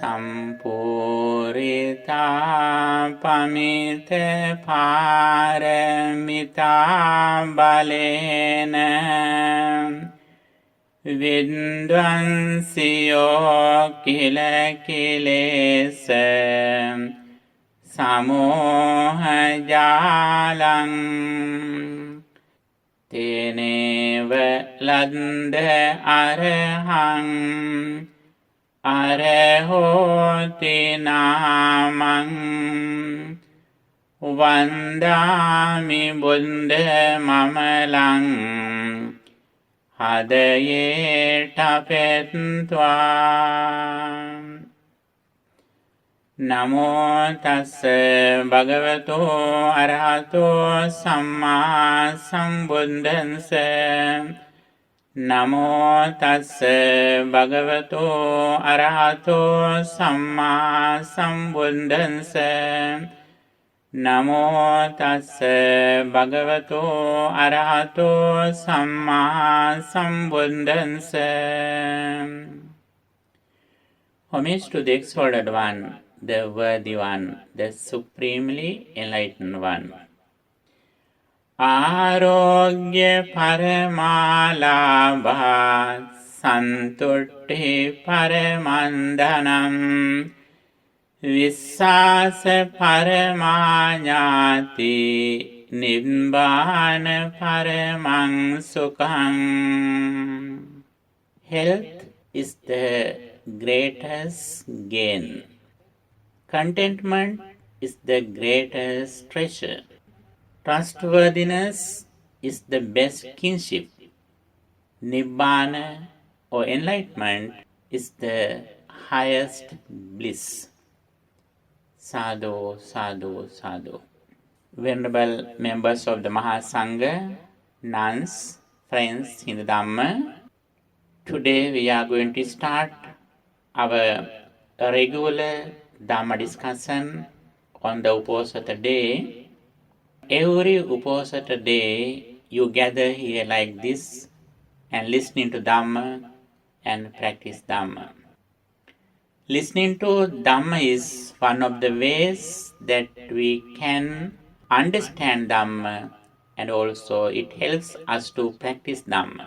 sampurita pamita paramita balena Vidvansiyo kila kilesa samoha jalang teneva landa arahang arahoti namang vandami buddha mamalang හදයේ ටපෙත්වා නමෝ තස්ස භගවතෝ අරහතෝ සම්මා සම්බුද්දස්ස නමෝ තස්ස භගවතෝ අරහතෝ සම්මා සම්බුද්දස්ස නමෝ තස්ස භගවතෝ අරහතෝ සම්මා සම්බුද්දස්ස. Homage to the exalted one, the worthy one, the supremely enlightened one. ආරෝග්‍ය පරමාලාභා සන්තුට්ඨි පරමන්දනම් විස්සාස පරමාඥාති නිබ්බාන පරමං සුඛං. Health is the greatest gain. Contentment is the greatest treasure. Trustworthiness is the best kinship. Nibbana or enlightenment is the highest bliss. Sadhu, sadhu, sadhu. Venerable members of the Mahasangha, nuns, friends in the Dhamma, today we are going to start our regular Dhamma discussion on the Uposatha day. Every Uposatha day you gather here like this and listening to Dhamma and practice Dhamma. Listening to Dhamma is one of the ways that we can understand Dhamma, and also it helps us to practice Dhamma.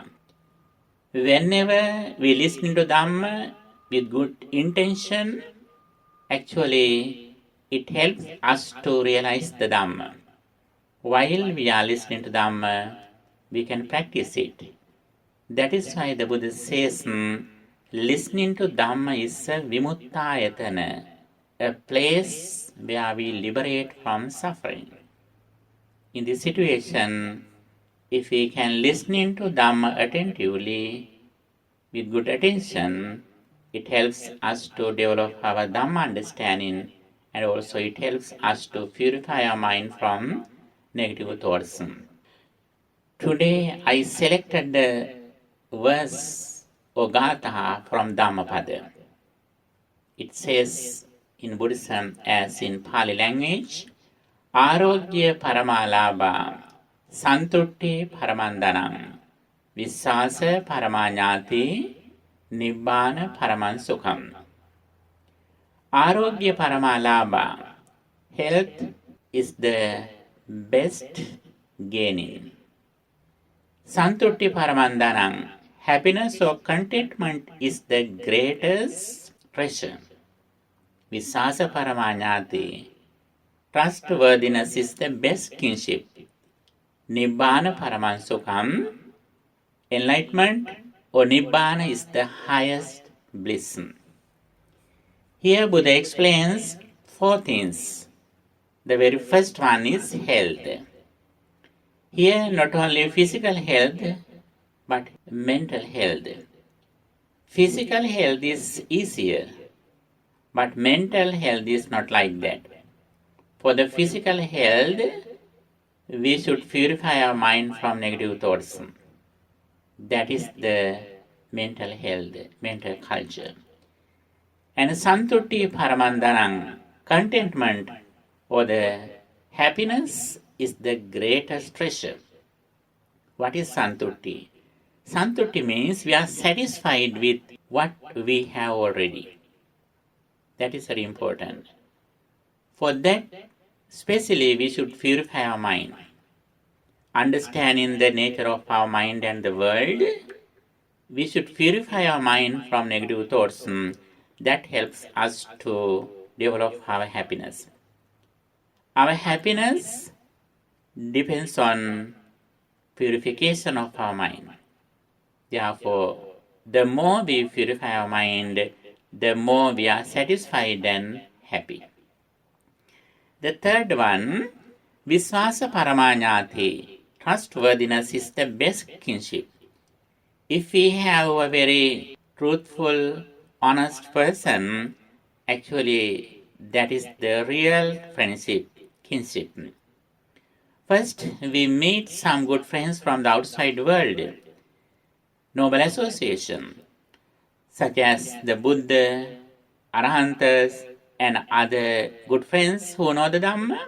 Whenever we listen to Dhamma with good intention, actually it helps us to realize the Dhamma. While we are listening to Dhamma, we can practice it. That is why the Buddha says, listening to Dhamma is a vimuttayatana, a place where we liberate from suffering. In this situation, if we can listen to Dhamma attentively, with good attention, it helps us to develop our Dhamma understanding, and also it helps us to purify our mind from negative thoughts. Today I selected the verse or gatha from Dhammapada. It says in Buddhism as in Pali language, Arogya Paramalabha Santutti Paramandanam Vissasa Paramanyati Nibbana Paramansukham. Arogya Paramalabha, health is the best gaining. Santutti Paramandanam, happiness or contentment is the greatest treasure. Vissasa Paramanyati, trustworthiness is the best kinship. Nibbana Paramansukham, enlightenment or Nibbana is the highest bliss. Here Buddha explains 4 things. The very first one is health. Here not only physical health, but mental health. Physical health is easier, but mental health is not like that. For the physical health, we should purify our mind from negative thoughts. That is the mental health, mental culture. And Santutti Paramandanam, contentment or the happiness is the greatest treasure. What is Santutti? Santutti means we are satisfied with what we have already. That is very important. For that, especially we should purify our mind. Understanding the nature of our mind and the world, we should purify our mind from negative thoughts. That helps us to develop our happiness. Our happiness depends on purification of our mind. Therefore, the more we purify our mind, the more we are satisfied and happy. The third one, Viswasa Paramanyati. Trustworthiness is the best kinship. If we have a very truthful, honest person, actually that is the real friendship, kinship. First, we meet some good friends from the outside world, noble association, such as the Buddha, Arahantas, and other good friends who know the Dhamma.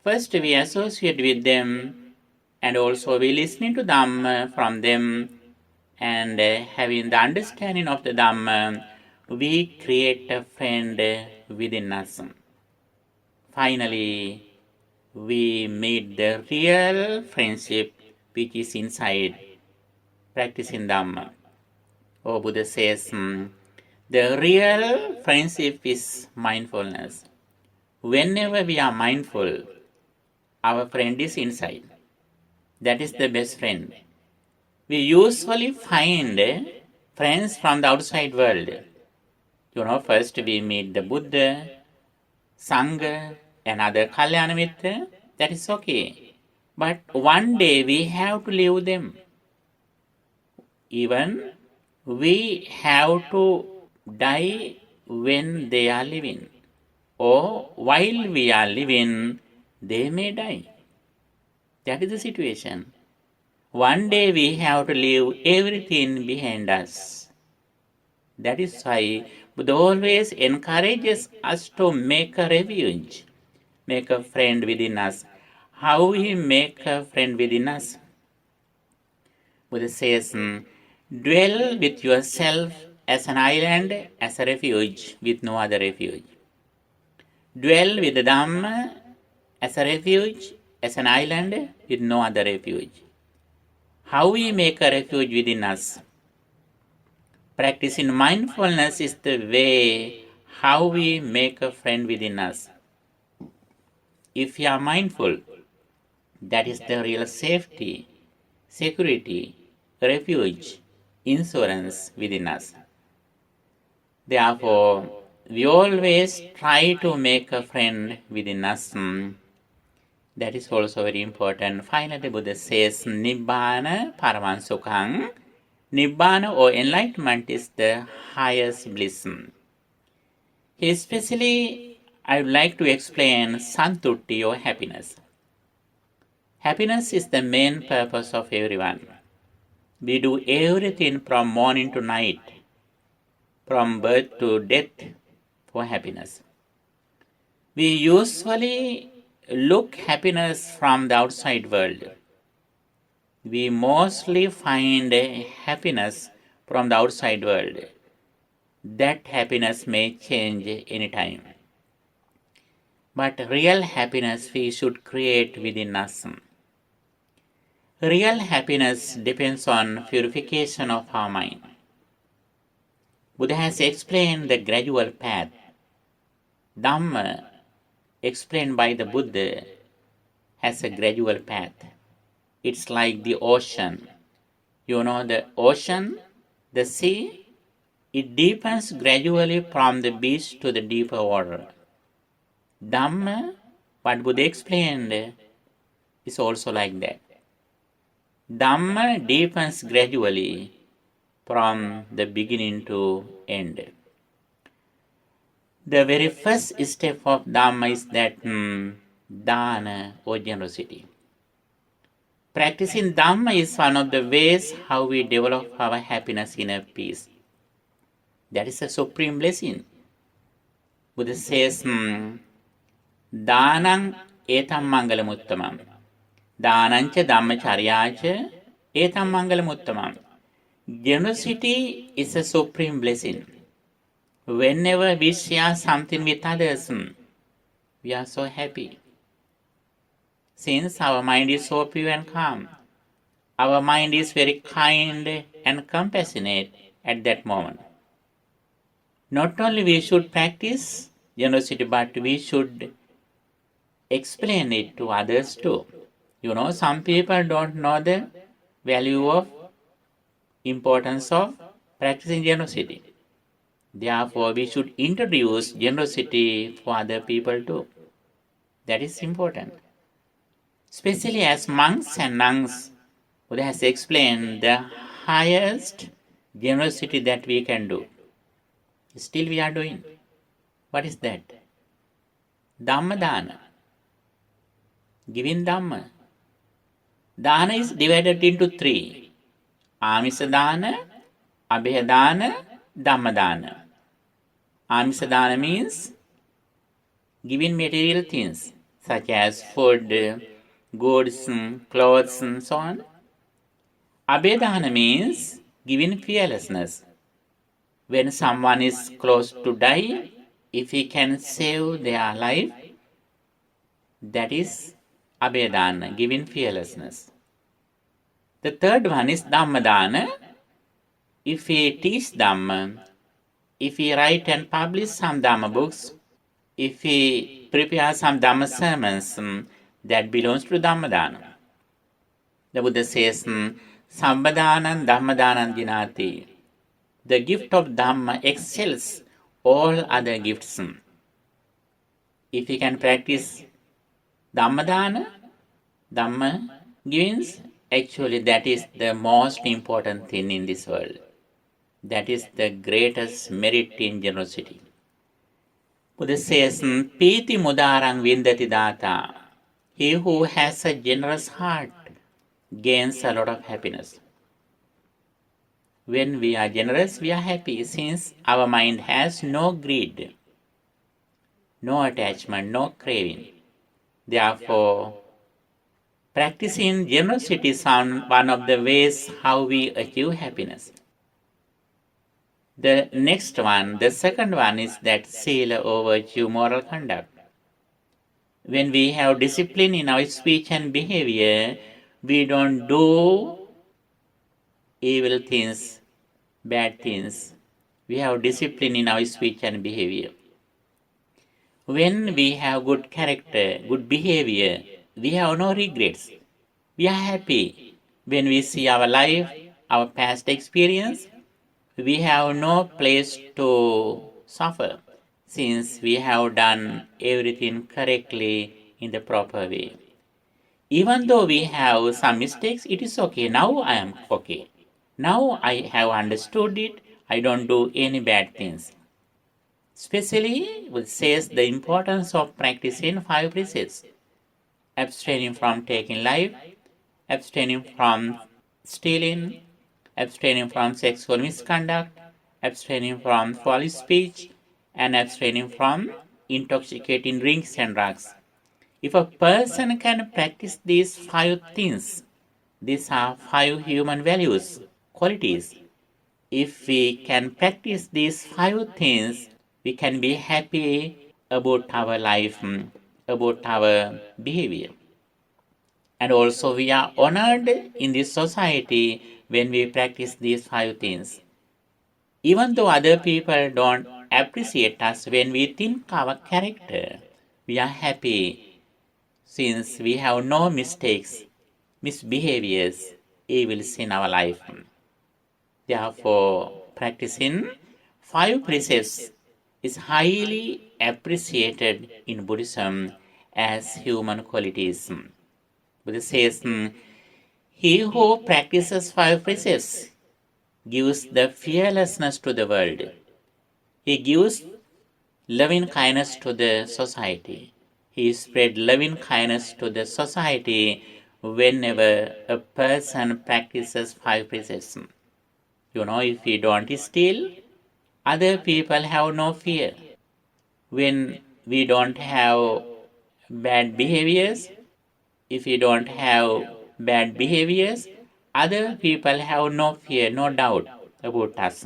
First, we associate with them, and also we listening to Dhamma from them, and having the understanding of the Dhamma, we create a friend within us. Finally, we meet the real friendship which is inside, practicing Dhamma. Oh, Buddha says, the real friendship is mindfulness. Whenever we are mindful, our friend is inside. That is the best friend. We usually find friends from the outside world. First we meet the Buddha, Sangha, and other Kalyana Mitra. That is okay. But one day we have to leave them. Even we have to die when they are living. Or while we are living, they may die. That is the situation. One day we have to leave everything behind us. That is why Buddha always encourages us to make a refuge, make a friend within us. How we make a friend within us? Buddha says, dwell with yourself as an island, as a refuge, with no other refuge. Dwell with the Dhamma as a refuge, as an island, with no other refuge. How we make a refuge within us? Practicing mindfulness is the way how we make a friend within us. If we are mindful, that is the real safety, security, refuge, insurance within us. Therefore, we always try to make a friend within us. That is also very important. Finally, Buddha says, Nibbana Paramansukhaṃ. Nibbana or enlightenment is the highest bliss. Especially, I would like to explain Santutti or happiness. Happiness is the main purpose of everyone. We do everything from morning to night, from birth to death, for happiness. We usually look happiness from the outside world. We mostly find happiness from the outside world. That happiness may change anytime. But real happiness we should create within us. Real happiness depends on purification of our mind. Buddha has explained the gradual path. Dhamma, explained by the Buddha, has a gradual path. It's like the ocean. The ocean, the sea, it deepens gradually from the beach to the deeper water. Dhamma, what Buddha explained, is also like that. Dhamma deepens gradually from the beginning to end. The very first step of Dhamma is that dana or generosity. Practicing Dhamma is one of the ways how we develop our happiness, inner peace. That is a supreme blessing. Buddha says, Dhanam etam mangalam uttamam. Dhanancha dhammacharyacha etam mangalam uttamam. Generosity is a supreme blessing. Whenever we share something with others, we are so happy. Since our mind is so pure and calm, our mind is very kind and compassionate at that moment. Not only we should practice generosity, but we should explain it to others too. Some people don't know the value of importance of practicing generosity. Therefore, we should introduce generosity for other people too. That is important. Especially as monks and nuns, Buddha has explained the highest generosity that we can do. Still we are doing. What is that? Dhamma dana. Giving Dhamma. Dana is divided into three. Amisa dana, Abhaya dana, Dhamma dana. Amisa dana means giving material things such as food, goods, clothes, and so on. Abhaya dana means giving fearlessness. When someone is close to die, if he can save their life, that is Abhedana, giving fearlessness. The third one is Dhammadana. If we teach Dhamma, if we write and publish some Dhamma books, if we prepare some Dhamma sermons, that belongs to Dhammadana. The Buddha says, Sambhadanan Dhammadanam Jinati. The gift of Dhamma excels all other gifts. If we can practice Dhammadana, Dhamma givings, actually that is the most important thing in this world. That is the greatest merit in generosity. Buddha says, Piti mudarang vindati data. He who has a generous heart gains a lot of happiness. When we are generous, we are happy since our mind has no greed, no attachment, no craving. Therefore, practicing generosity is one of the ways how we achieve happiness. The next one, the second one is that sila or virtue moral conduct. When we have discipline in our speech and behavior, we don't do evil things, bad things. We have discipline in our speech and behavior. When we have good character, good behavior, we have no regrets. We are happy. When we see our life, our past experience, we have no place to suffer since we have done everything correctly in the proper way. Even though we have some mistakes, it is okay. Now I am okay. Now I have understood it. I don't do any bad things. Especially, it says the importance of practicing 5 precepts. Abstaining from taking life, abstaining from stealing, abstaining from sexual misconduct, abstaining from foolish speech, and abstaining from intoxicating drinks and drugs. If a person can practice these 5 things, these are 5 human values, qualities. If we can practice these 5 things, we can be happy about our life, about our behavior. And also we are honored in this society when we practice these 5 things. Even though other people don't appreciate us, when we think our character, we are happy since we have no mistakes, misbehaviors, evils in our life. Therefore, practicing 5 precepts is highly appreciated in Buddhism as human qualities. Buddha says, he who practices 5 precepts gives the fearlessness to the world. He gives loving kindness to the society. He spread loving kindness to the society whenever a person practices 5 precepts. If we don't steal, other people have no fear. When we don't have bad behaviors, if we don't have bad behaviors, other people have no fear, no doubt about us.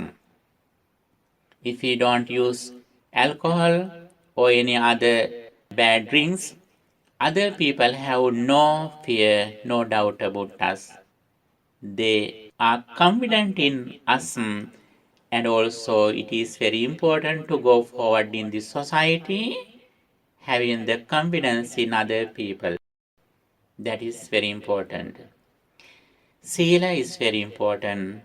If we don't use alcohol or any other bad drinks, other people have no fear, no doubt about us. They are confident in us, and also it is very important to go forward in the society having the confidence in other people. That is very important. Sila is very important.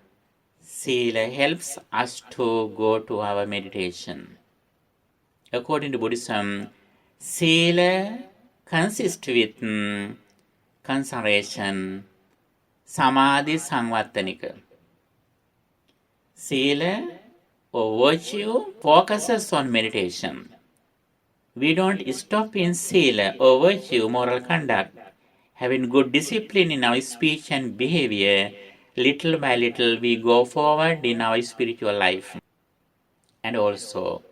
Sila helps us to go to our meditation. According to Buddhism, Sila consists with concentration, Samadhi Samvattanika. Sila or virtue focuses on meditation. We don't stop in Sila or virtue, moral conduct. Having good discipline in our speech and behavior, little by little we go forward in our spiritual life. And also,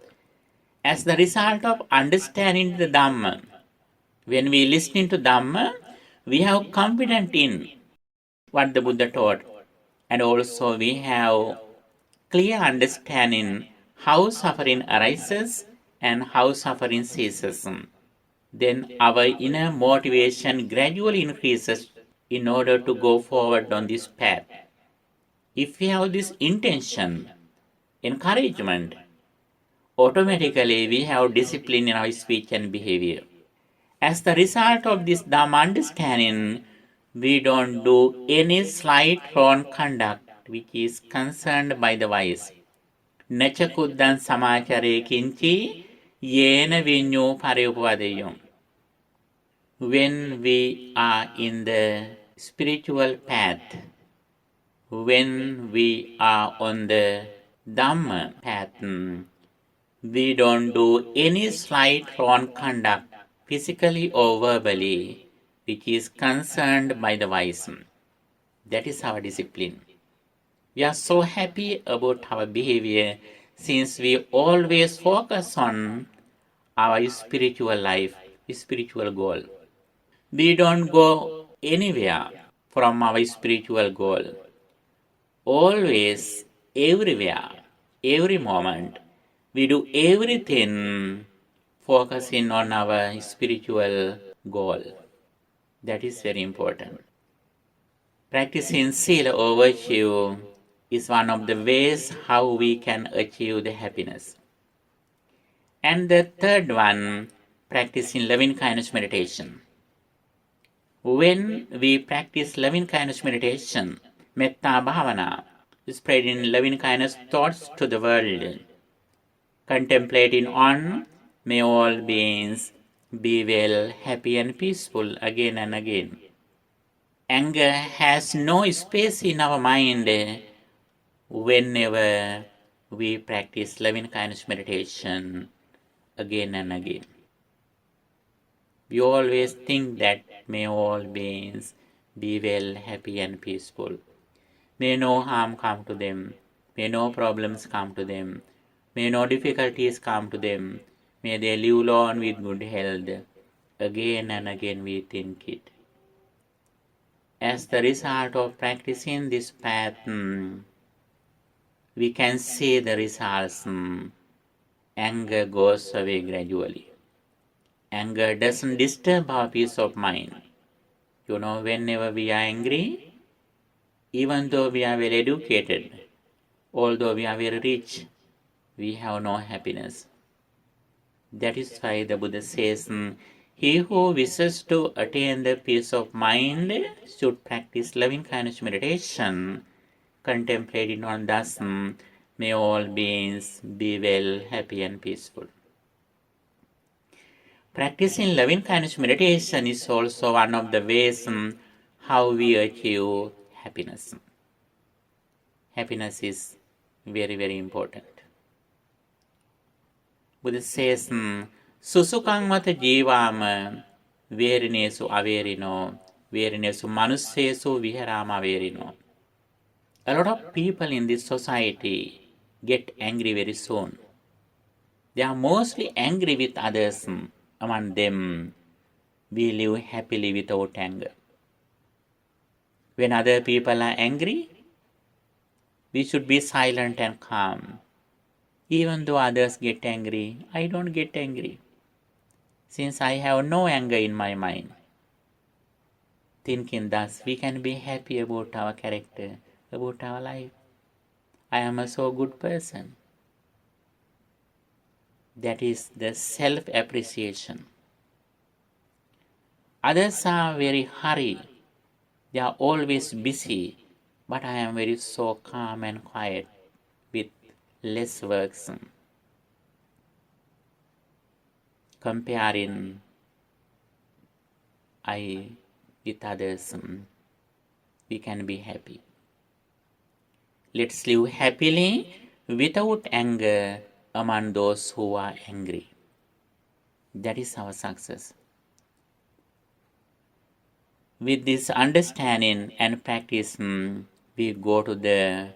as the result of understanding the Dhamma, when we listen to Dhamma, we have confidence in what the Buddha taught, and also we have clear understanding how suffering arises and how suffering ceases. Then our inner motivation gradually increases in order to go forward on this path. If we have this intention, encouragement, automatically we have discipline in our speech and behavior. As the result of this Dhamma understanding, we don't do any slight wrong conduct which is concerned by the wise. Nacha kuddhan samachare kinchi yena vinyo parayupavadeyam. When we are in the spiritual path, when we are on the Dhamma path, we don't do any slight wrong conduct, physically or verbally, which is concerned by the wise. That is our discipline. We are so happy about our behavior since we always focus on our spiritual life, spiritual goal. We don't go anywhere from our spiritual goal. Always, everywhere, every moment, we do everything focusing on our spiritual goal. That is very important. Practicing sila or virtue is one of the ways how we can achieve the happiness. And the third one, practicing loving kindness meditation. When we practice loving kindness meditation, metta bhavana, spreading loving kindness thoughts to the world, contemplating on, may all beings be well, happy and peaceful again and again. Anger has no space in our mind whenever we practice loving kindness meditation again and again. We always think that may all beings be well, happy and peaceful. May no harm come to them. May no problems come to them. May no difficulties come to them. May they live long with good health. Again and again we think it. As the result of practicing this path, we can see the results. Anger goes away gradually. Anger doesn't disturb our peace of mind. Whenever we are angry, even though we are well educated, although we are very rich, we have no happiness. That is why the Buddha says, he who wishes to attain the peace of mind should practice loving kindness meditation, contemplating on thus, may all beings be well, happy and peaceful. Practicing loving kindness meditation is also one of the ways how we achieve happiness. Happiness is very, very important. Buddha says, Susukang mata jivama verinesu averino, verinesu manussesu viharama averino. A lot of people in this society get angry very soon. They are mostly angry with others. Among them, we live happily without anger. When other people are angry, we should be silent and calm. Even though others get angry, I don't get angry. Since I have no anger in my mind. Thinking thus, we can be happy about our character, about our life. I am a so good person. That is the self-appreciation. Others are very hurried. They are always busy. But I am very so calm and quiet with less works. Comparing I with others, we can be happy. Let's live happily without anger among those who are angry. That is our success. With this understanding and practice, we go to the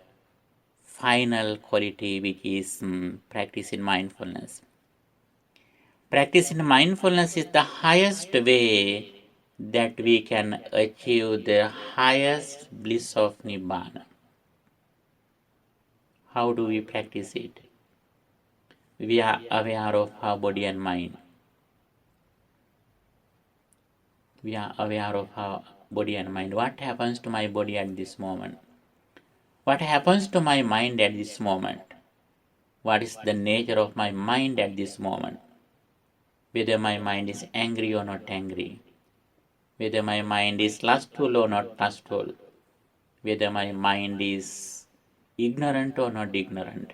final quality, which is practice in mindfulness. Practice in mindfulness is the highest way that we can achieve the highest bliss of Nibbana. How do we practice it? We are aware of our body and mind. We are aware of our body and mind. What happens to my body at this moment? What happens to my mind at this moment? What is the nature of my mind at this moment? Whether my mind is angry or not angry. Whether my mind is lustful or not lustful. Whether my mind is ignorant or not ignorant.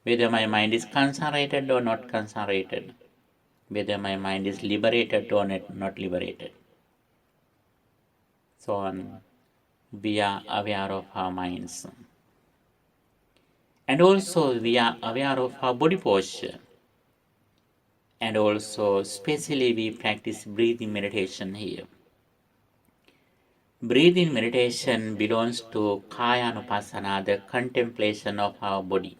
Whether my mind is concentrated or not concentrated. Whether my mind is liberated or not liberated. So on, we are aware of our minds. And also we are aware of our body posture. And also especially we practice breathing meditation here. Breathing meditation belongs to Kayanupassana, the contemplation of our body.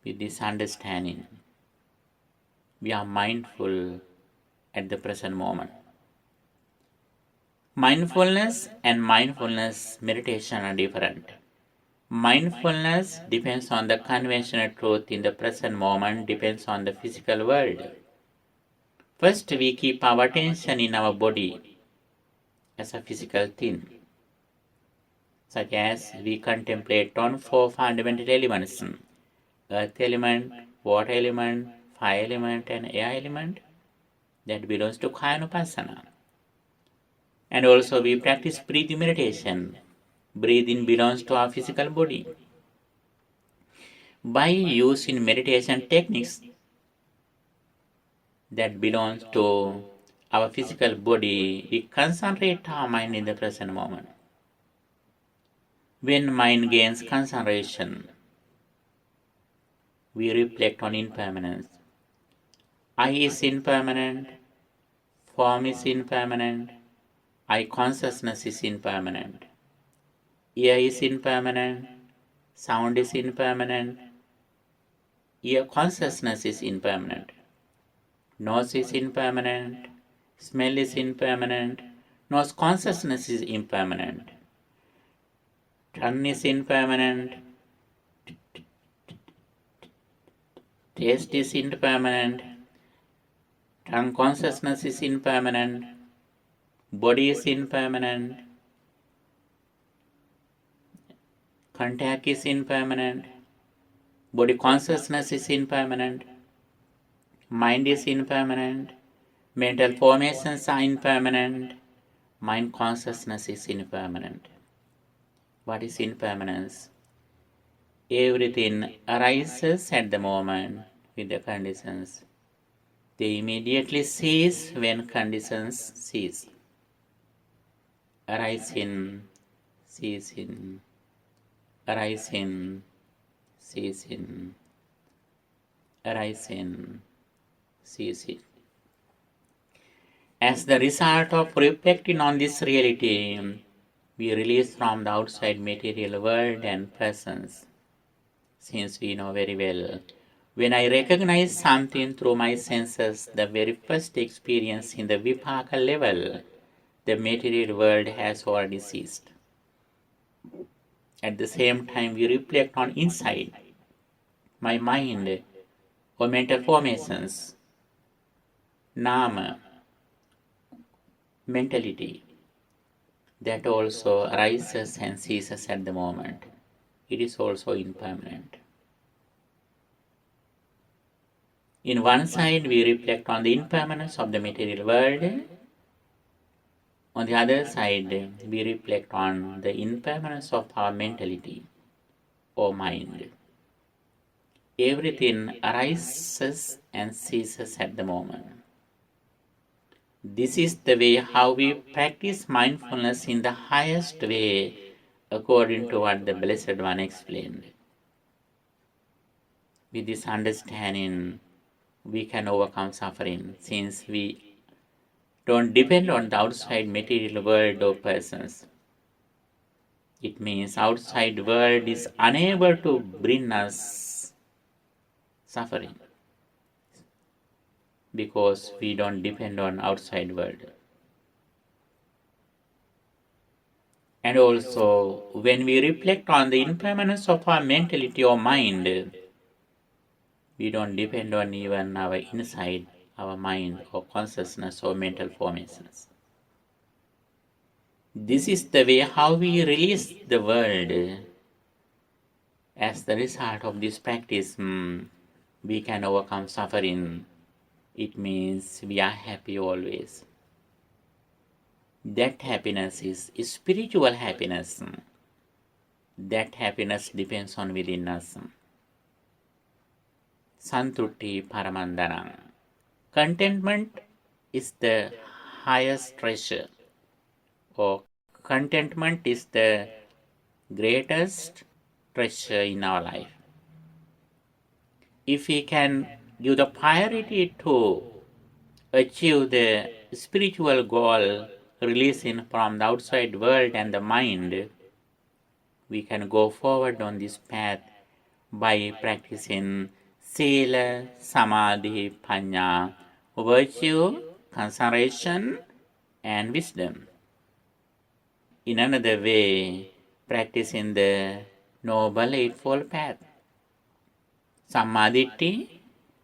With this understanding, we are mindful at the present moment. Mindfulness and mindfulness meditation are different. Mindfulness depends on the conventional truth in the present moment, depends on the physical world. First, we keep our attention in our body as a physical thing, such as we contemplate on 4 fundamental elements: earth element, water element, fire element, and air element. That belongs to Kayanupassana. And also we practice breathing meditation. Breathing belongs to our physical body. By using meditation techniques that belongs to our physical body, we concentrate our mind in the present moment. When mind gains concentration, we reflect on impermanence. I is impermanent, form is impermanent, I consciousness is impermanent, ear is impermanent, sound is impermanent, ear consciousness is impermanent, nose is impermanent, smell is impermanent, nose consciousness is impermanent, tongue is impermanent, taste is impermanent, tongue consciousness is impermanent, body is impermanent, contact is impermanent, body consciousness is impermanent, mind is impermanent, mental formations are impermanent, mind consciousness is impermanent. What is impermanence? Everything arises at the moment with the conditions. They immediately cease when conditions cease. Arising, ceasing, arising, ceasing, arising, ceasing. As the result of reflecting on this reality, we release from the outside material world and presence. Since we know very well, when I recognize something through my senses, the very first experience in the vipaka level, the material world has already ceased. At the same time, we reflect on inside, my mind or mental formations, nama, mentality, that also arises and ceases at the moment. It is also impermanent. In one side, we reflect on the impermanence of the material world. On the other side, we reflect on the impermanence of our mentality or mind. Everything arises and ceases at the moment. This is the way how we practice mindfulness in the highest way, according to what the Blessed One explained. With this understanding, we can overcome suffering, since we don't depend on the outside material world or persons. It means outside world is unable to bring us suffering, because we don't depend on outside world. And also, when we reflect on the impermanence of our mentality or mind, we don't depend on even our inside, our mind or consciousness or mental formations. This is the way how we release the world. As the result of this practice, we can overcome suffering. It means we are happy always. That happiness is spiritual happiness. That happiness depends on within us. Santutti Paramandanam. Contentment is the highest treasure, or contentment is the greatest treasure in our life. If we can give the priority to achieve the spiritual goal, releasing from the outside world and the mind, we can go forward on this path by practicing Sila, Samadhi, Panya, virtue, concentration, and wisdom. In another way, practicing the Noble Eightfold Path. Samadhi,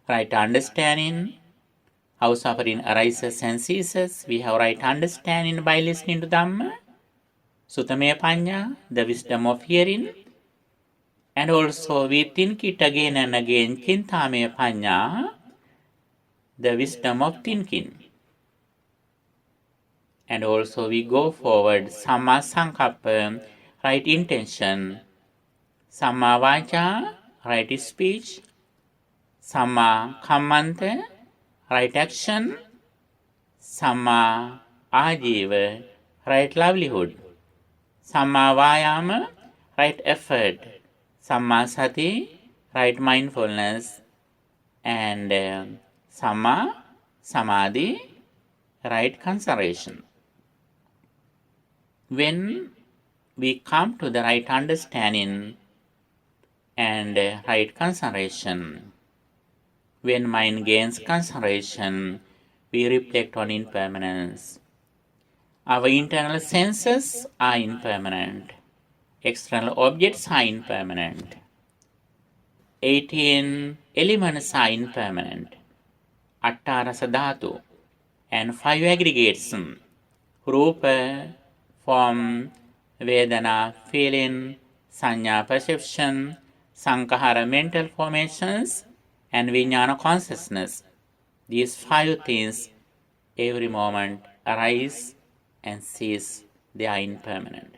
right understanding how suffering arises and ceases. We have right understanding by listening to Dhamma. Sutame Panya, the wisdom of hearing. And also we think it again and again, Chintame Panya, the wisdom of thinking. And also we go forward, Samma Sankappa, right intention, Samma Vacha, right speech, Samma Kammanta, right action, Samma Ajiva, right livelihood, Samma Vayama, right effort, Samma Sati, right mindfulness, and Samma Samadhi, right concentration. When we come to the right understanding and right concentration, when mind gains concentration, we reflect on impermanence. Our internal senses are impermanent. External objects are impermanent. 18 elements are impermanent. Attarasa dhatu and 5 aggregates, Rupa, form, Vedana, feeling, Sanya, perception, Sankhara, mental formations, and Vijnana, consciousness. These 5 things every moment arise and cease. They are impermanent.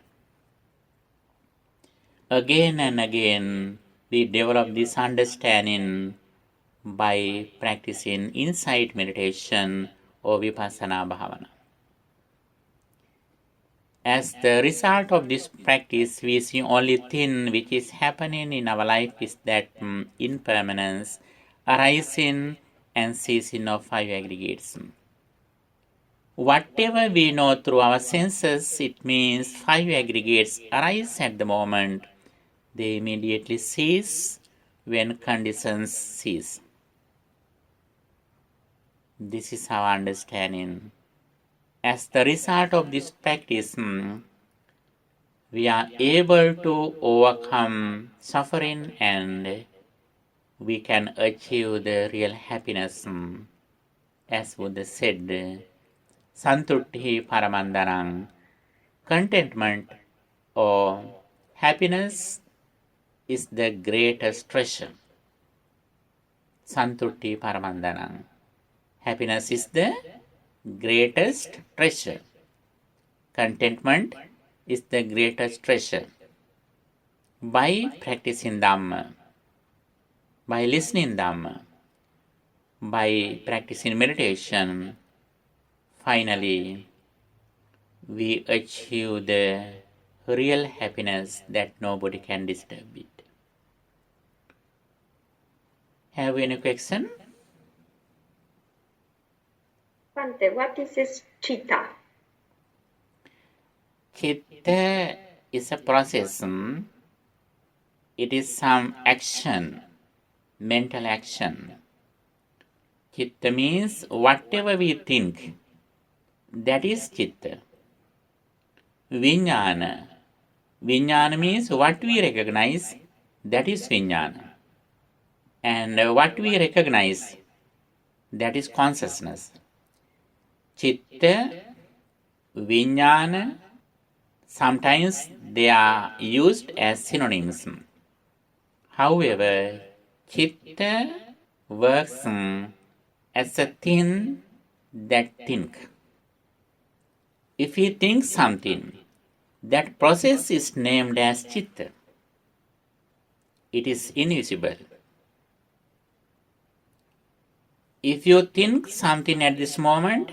Again and again, we develop this understanding by practicing insight meditation or vipassana bhavana. As the result of this practice, we see only thing which is happening in our life is that impermanence, arising and ceasing of 5 aggregates. Whatever we know through our senses, it means 5 aggregates arise at the moment. They immediately cease when conditions cease. This is our understanding. As the result of this practice, we are able to overcome suffering and we can achieve the real happiness. As Buddha said, Santutti Paramandanang, contentment or happiness is the greatest treasure. Santutti Paramandanang. Happiness is the greatest treasure. Contentment is the greatest treasure. By practicing Dhamma, by listening Dhamma, by practicing meditation, finally we achieve the real happiness that nobody can disturb it. Have any question? Bhante, what is this chitta? Chitta is a process. It is some action, mental action. Chitta means whatever we think, that is chitta. Vijnana. Vijnana means what we recognize, that is vijnana. And what we recognize, that is consciousness. Chitta, vijnana, sometimes they are used as synonyms. However, chitta works as a thing that think. If we think something, that process is named as chitta. It is invisible. If you think something at this moment,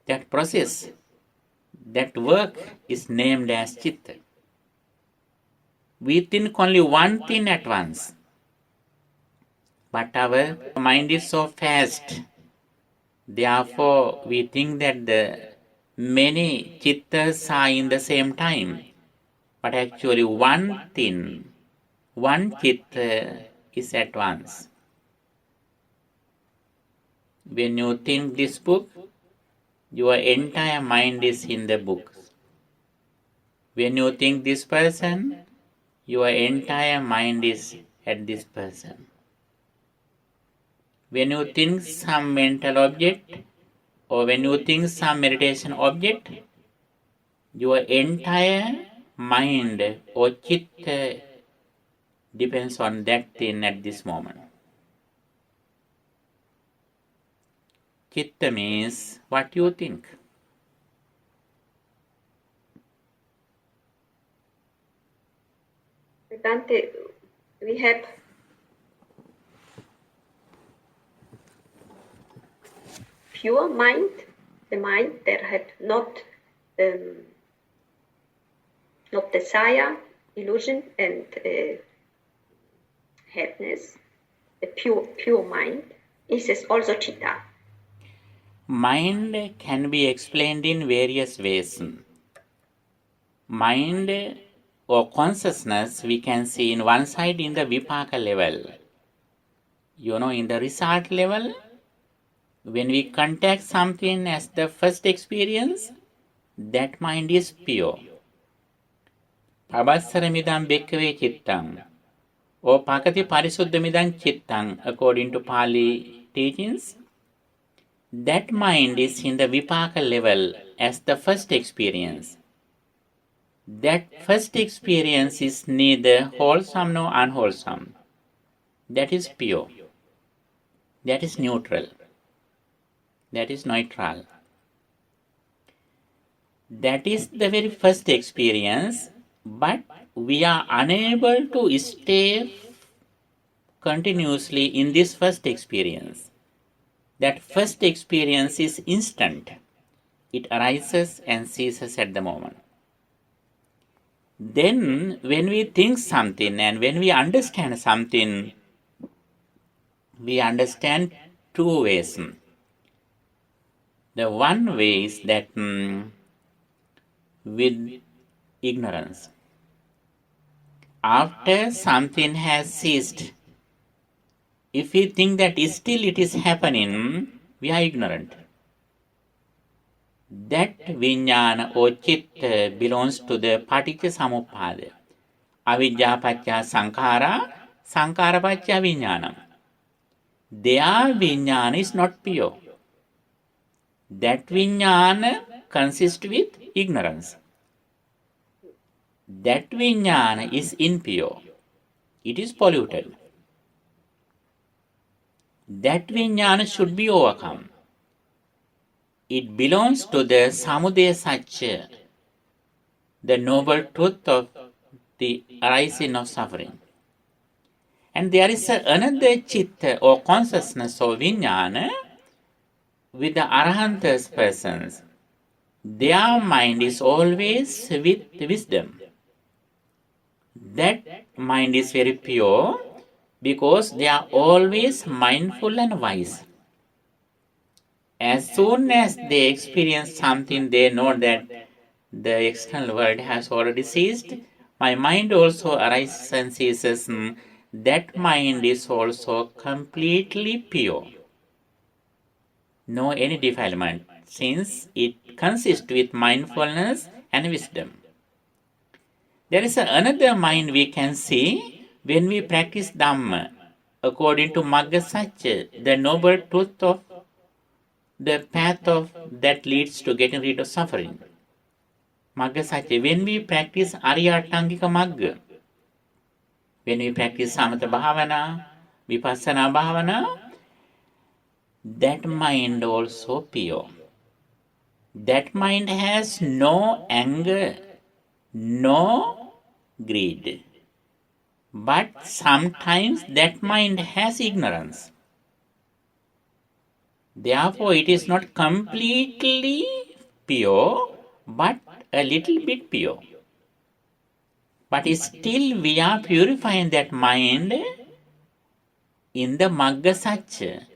that process, that work is named as chitta. We think only one thing at once. But our mind is so fast. Therefore, we think that the many chittas are in the same time. But actually one thing, one chitta is at once. When you think this book, your entire mind is in the book. When you think this person, your entire mind is at this person. When you think some mental object or when you think some meditation object, your entire mind or chitta depends on that thing at this moment. Chitta means what you think. Bhante, we have pure mind, the mind that had not desire, illusion, and happiness. The pure mind is also chitta. Mind can be explained in various ways. Mind or consciousness we can see in one side in the vipaka level. In the result level, when we contact something as the first experience, that mind is pure. Pabassaramidam bhikkhave chittam or pakati parisuddhamidam chittam according to Pali teachings. That mind is in the vipaka level as the first experience. That first experience is neither wholesome nor unwholesome. That is pure. That is neutral. That is neutral. That is the very first experience, but we are unable to stay continuously in this first experience. That first experience is instant. It arises and ceases at the moment. Then, when we think something and when we understand something, we understand two ways. The one way is that with ignorance. After something has ceased, if we think that still it is happening, we are ignorant. That vijnana or chitta belongs to the paticca samuppada. Avidya paccaya sankhara, sankhara paccaya vijnanam. Their vijnana is not pure. That vijnana consists with ignorance. That vijnana is impure. It is polluted. That vijnana should be overcome. It belongs to the samudaya satya, the noble truth of the arising of suffering. And there is another chitta or consciousness or vijnana with the arhantas persons. Their mind is always with wisdom. That mind is very pure because they are always mindful and wise. As soon as they experience something, they know that the external world has already ceased. My mind also arises and ceases. That mind is also completely pure. No any defilement, since it consists with mindfulness and wisdom. There is another mind we can see when we practice Dhamma, according to Magga Satya, the noble truth of the path of that leads to getting rid of suffering. Magga Satya, when we practice Arya-Tangika Magga, when we practice Samatha Bhavana, Vipassana Bhavana, that mind also pure. That mind has no anger, no greed. But sometimes that mind has ignorance. Therefore, it is not completely pure, but a little bit pure. But still we are purifying that mind in the Magga Satya,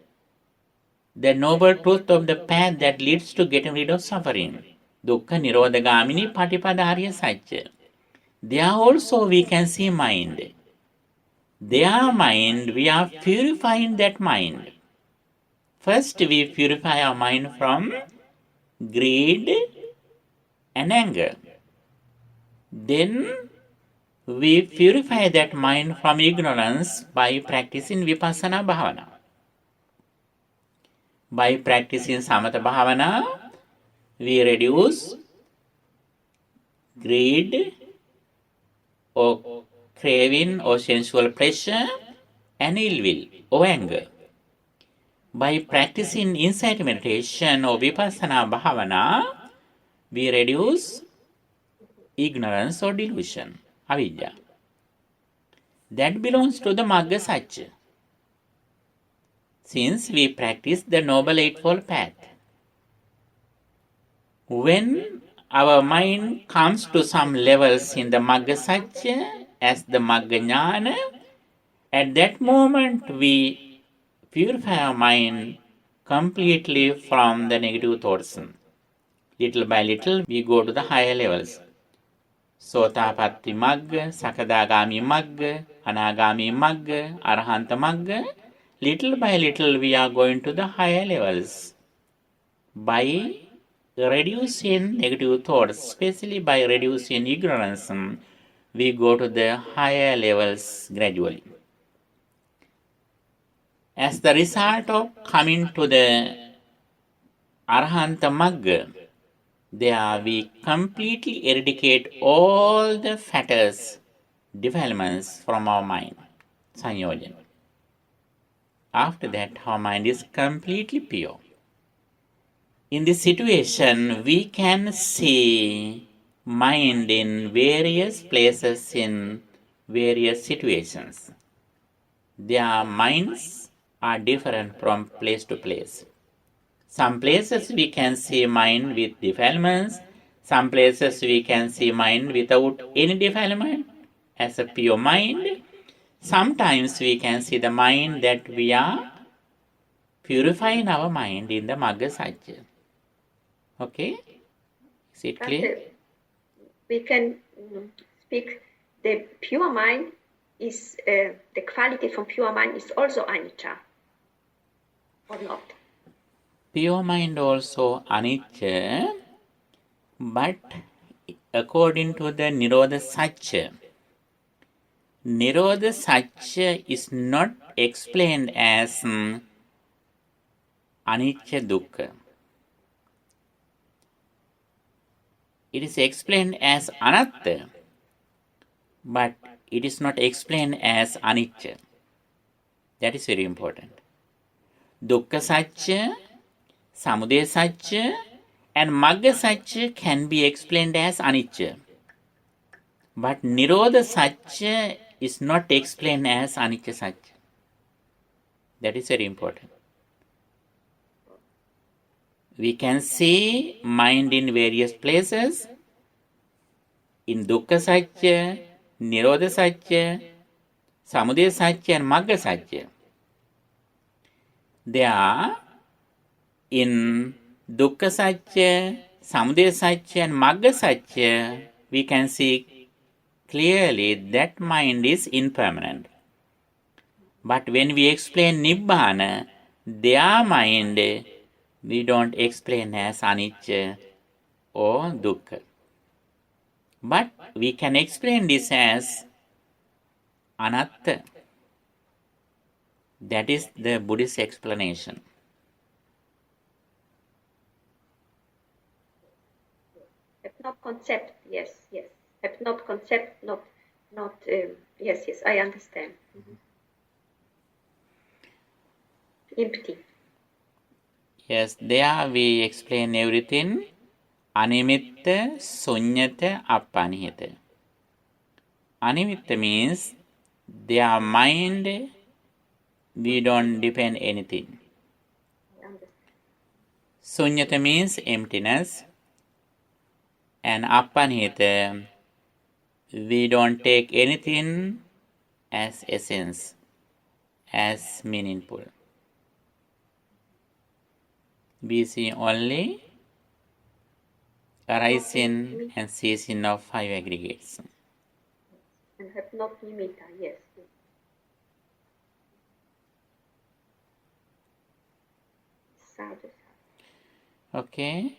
the noble truth of the path that leads to getting rid of suffering. Dukkha Nirodha Gamini Patipada Arya Satya. There also we can see mind. Their mind, we are purifying that mind. First, we purify our mind from greed and anger. Then, we purify that mind from ignorance by practicing Vipassana Bhavana. By practicing Samatha Bhavana, we reduce greed or craving or sensual pleasure and ill will or anger. By practicing insight meditation or Vipassana Bhavana, we reduce ignorance or delusion, avidya. That belongs to the Magga Satya. Since we practice the Noble Eightfold Path, when our mind comes to some levels in the Magga Satya as the Magga Jnana, at that moment we purify our mind completely from the negative thoughts. Little by little we go to the higher levels. Sotapatti Magga, Sakadagami Magga, Anagami Magga, Arahanta Magga. Little by little we are going to the higher levels. By reducing negative thoughts, especially by reducing ignorance, we go to the higher levels gradually. As the result of coming to the Arahanta Magga, there we completely eradicate all the fetters, defilements from our mind, sanyojan. After that, our mind is completely pure. In this situation, we can see mind in various places in various situations. Their minds are different from place to place. Some places we can see mind with defilements. Some places we can see mind without any defilement as a pure mind. Sometimes we can see the mind that we are purifying our mind in the Magga Satya. Okay? Is it clear? We can speak the pure mind is, the quality from pure mind is also anicca, or not? Pure mind also anicca, But according to the Nirodha Satya is not explained as anicca dukkha. It is explained as anatta, but it is not explained as anicca. That is very important. Dukkha Satya, Samudaya Satya, and Magga Satya can be explained as anicca. But Nirodha Satya is not explained as anicca Satya. That is very important. We can see mind in various places. In Dukkha Satya, Nirodha Satya, Samudaya Satya, and Magga Satya. They are in Dukkha Satya, Samudaya Satya, and Magga Satya. We can see clearly that mind is impermanent. But when we explain Nibbana, their mind we don't explain as anicca or dukkha. But we can explain this as anatta. That is the Buddhist explanation. Have not concept, yes. Have not concept, not, yes, I understand. Empty. Yes, there we explain everything. Animitta, sunyata, appanihita. Animitta means their mind, we don't depend anything. Sunyata means emptiness. And appanihita, we don't take anything as essence, as meaningful. We see only arising and ceasing of five aggregates. And have not nimitta, yes. Sadhu. Okay.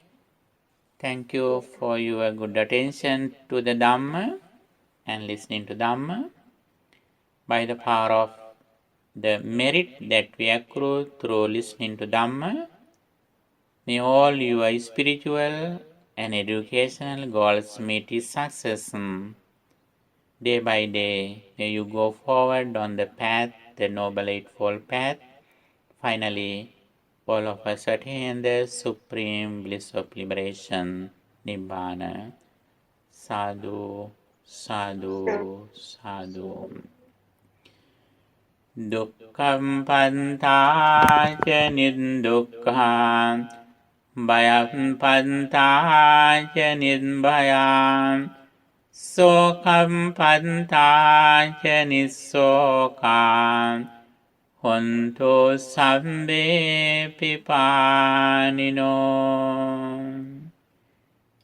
Thank you for your good attention to the Dhamma and listening to Dhamma. By the power of the merit that we accrue through listening to Dhamma, may all your spiritual and educational goals meet its success. Day by day, may you go forward on the path, the Noble Eightfold Path. Finally, all of us attain the supreme bliss of liberation, Nibbana. Sadhu, sadhu, sadhu. Dukkhaṃ pantāca nirdukkhaṃ, bhayaṃ pantāca nirbhayaṃ, sokaṃ pantāca nissokāṃ, hontu sabbe pipānino.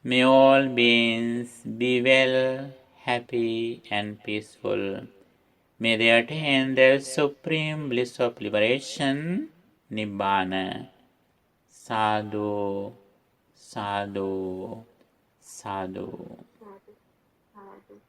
May all beings be well, happy and peaceful. May they attain the supreme bliss of liberation, Nibbana. Sadhu, sadhu, sadhu. Sadhu.